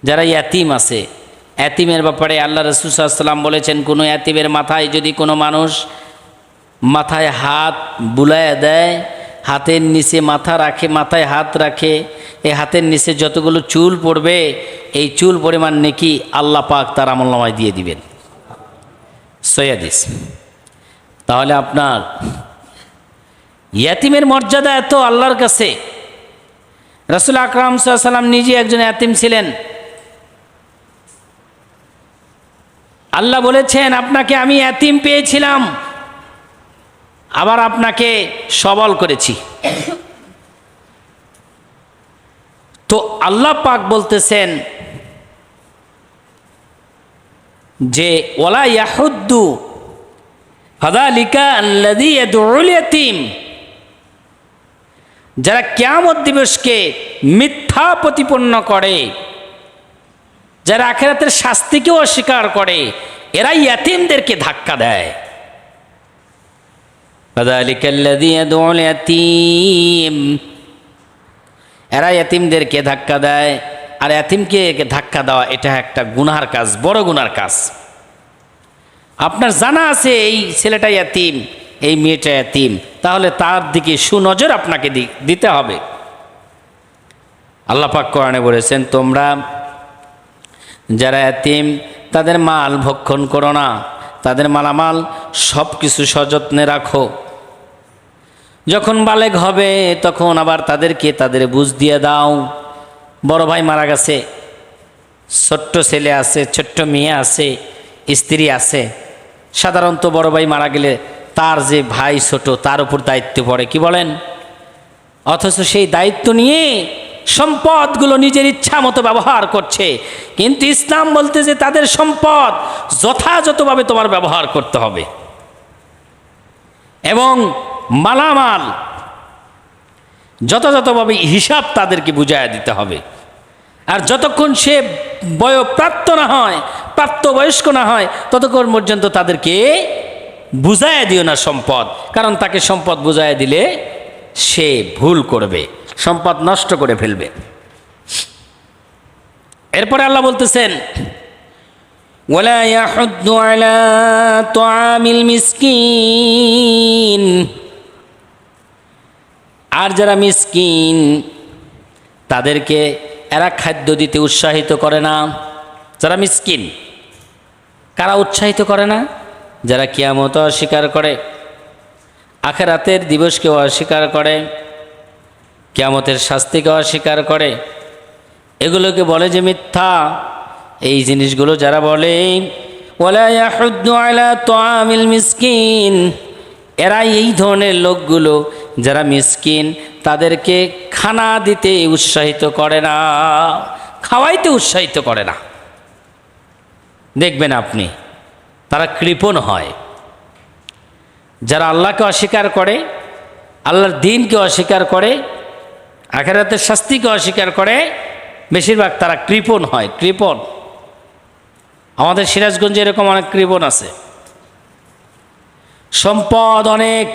যারা ইয়াতিম আছে, ইয়াতিমের ব্যাপারে আল্লাহ রাসূল সাল্লাল্লাহু আলাইহি ওয়াসাল্লাম বলেছেন, কোনো ইয়াতিমের মাথায় যদি কোনো মানুষ মাথায় হাত বুলায় দেয়, হাতের নিচে মাথা রাখে, মাথায় হাত রাখে, এই হাতের নিচে যতগুলো চুল পড়বে এই চুল পরিমাণ নেকি আল্লাহ পাক তার আমলনামায় দিয়ে দিবেন। সহিহ হাদিস। তাহলে আপনার ইয়াতিমের মর্যাদা এত আল্লাহর কাছে। রাসূল আকরাম সাল্লাল্লাহু আলাইহি ওয়াসাল্লাম নিজে একজন ইয়াতিম ছিলেন। আল্লাহ বলেছেন, আপনাকে আমি ইয়াতিম পেয়েছিলাম, আবার আপনাকে সবল করেছি। তো আল্লাহ পাক বলতেছেন যে ওয়ালা ইয়াহুদ্দু ফাযালিকা আল্লাযী ইয়াদউল ইয়াতীম, যারা কিয়ামত দিবসকে মিথ্যা প্রতিপন্ন করে, যারা আখিরাতের শাস্তিকেও অস্বীকার করে, এরা ইয়াতীমদেরকে ধাক্কা দেয়। ফাযালিকা আল্লাযী ইয়াদউল ইয়াতীম, এরা ইয়াতীমদেরকে ধাক্কা দেয়। আর ইয়াতীমকে ধাক্কা দেওয়া এটা একটা গুনার কাজ, বড় গুনার কাজ। আপনার জানা আছে এই ছেলেটা ইয়াতীম, এই মেয়েটা ইয়াতীম, তাহলে তার দিকে সুনজর আপনাকে দিতে হবে। আল্লাহ পাক কোরআনে বলেছেন, তোমরা যারা ইয়াতীম তাদের মাল ভক্ষণ করো না, তাদের মালামাল সব কিছু সযত্নে রাখো। যখন বালেগ হবে তখন আবার তাদেরকে তাদের বুঝ দিয়ে দাও। বড় ভাই মারা গেছে, ছোট্ট ছেলে আছে, ছোট্ট মেয়ে আছে, স্ত্রী আছে। সাধারণত বড় ভাই মারা গেলে তার যে ভাই ছোট তার উপর দায়িত্ব পড়ে, কি বলেন? অথচ সেই দায়িত্ব নিয়ে সম্পদগুলো নিজের ইচ্ছা মতো ব্যবহার করছে। কিন্তু ইসলাম বলতে যে তাদের সম্পদ যথাযথভাবে তোমার ব্যবহার করতে হবে এবং মালামাল যথাযথভাবে হিসাব তাদেরকে বুঝাইয়া দিতে হবে। আর যতক্ষণ সে বয়প্রাপ্ত না হয়, প্রাপ্তবয়স্ক না হয়, ততক্ষণ পর্যন্ত তাদেরকে বুঝাইয়া দিও না সম্পদ, কারণ তাকে সম্পদ বুঝাইয়া দিলে সে ভুল করবে, সম্পদ নষ্ট করে ফেলবে। এরপরে আল্লাহ বলতেছেন, ওয়ালা ইয়াহুদ্দু আলা তুআমিল মিসকিন, আর যারা মিসকিন তাদেরকে এরা খাদ্য দিতে উৎসাহিত করে না। যারা মিসকিন, কারা উৎসাহিত করে না? যারা কিয়ামত অস্বীকার করে, আখিরাতের দিবসকে অস্বীকার করে, কিয়ামতের শাস্তিকে অস্বীকার করে, এগুলোকে বলে যে মিথ্যা। এই জিনিসগুলো যারা বলে, ওয়ালা ইয়াহুদ্দু আলা তুআমিল মিসকিন, এরা এই ধরনের লোকগুলো যারা মিসকিন তাদেরকে খানা দিতে উৎসাহিত করে না, খাওয়াইতে উৎসাহিত করে না। দেখবেন আপনি তারা কৃপণ হয়। যারা আল্লাহকে অস্বীকার করে, আল্লাহর দ্বীনকে অস্বীকার করে, আখিরাতের শাস্তিকে অস্বীকার করে, বেশিরভাগ তারা কৃপণ হয়। কৃপণ, আমাদের সিরাজগঞ্জে এরকম অনেক কৃপণ আছে। সম্পদ অনেক,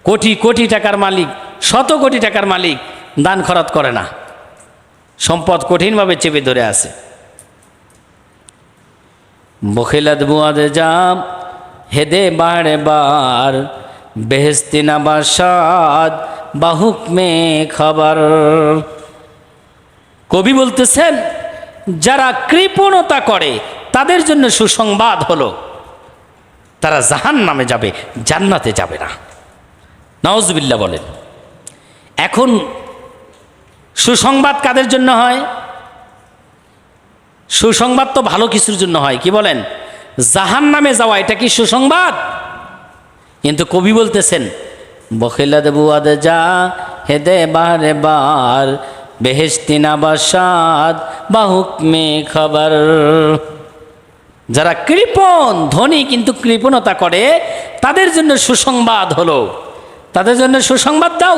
কোটি কোটি টাকার মালিক, শত কোটি টাকার মালিক, দান খরচ করে না, সম্পদ কঠিনভাবে চেপে ধরে আছে। বখিলাত বুয়াদ জাম হেদে বাড়ে বার, বেহেস্তি না বাসাদ বাহুকমে খাবার। কবি বলতেছেন, যারা কৃপণতা করে তাদের জন্য সুসংবাদ হলো তারা জাহান্নামে যাবে, জান্নাতে যাবে না। নাউজুবিল্লাহ বলেন। এখন সুসংবাদ কাদের জন্য হয়? সুসংবাদ তো ভালো কিছুর জন্য হয়, কি বলেন? জাহান্নামে যাওয়া এটা কি সুসংবাদ? কিন্তু কবি বলতেছেন, বখিলাত বুয়াদ যা হেদে বারে বার, বেহেশতি না বাসাদ বাহুকমে খাবার। যারা কৃপণ, ধনী কিন্তু কৃপণতা করে, তাদের জন্য সুসংবাদ হলো, তাদের জন্য সুসংবাদ দাও,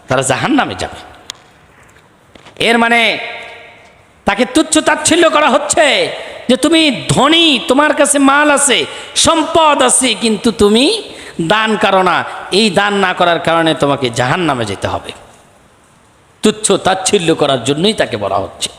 তারা জাহান্নামে যাবে। এর মানে তাকে তুচ্ছ তাচ্ছিল্য করা হচ্ছে যে তুমি ধনী, তোমার কাছে মাল আছে, সম্পদ আছে, কিন্তু তুমি দান করো না, এই দান না করার কারণে তোমাকে জাহান্নামে যেতে হবে। তুচ্ছ তাচ্ছিল্য করার জন্যই তাকে বলা হচ্ছে।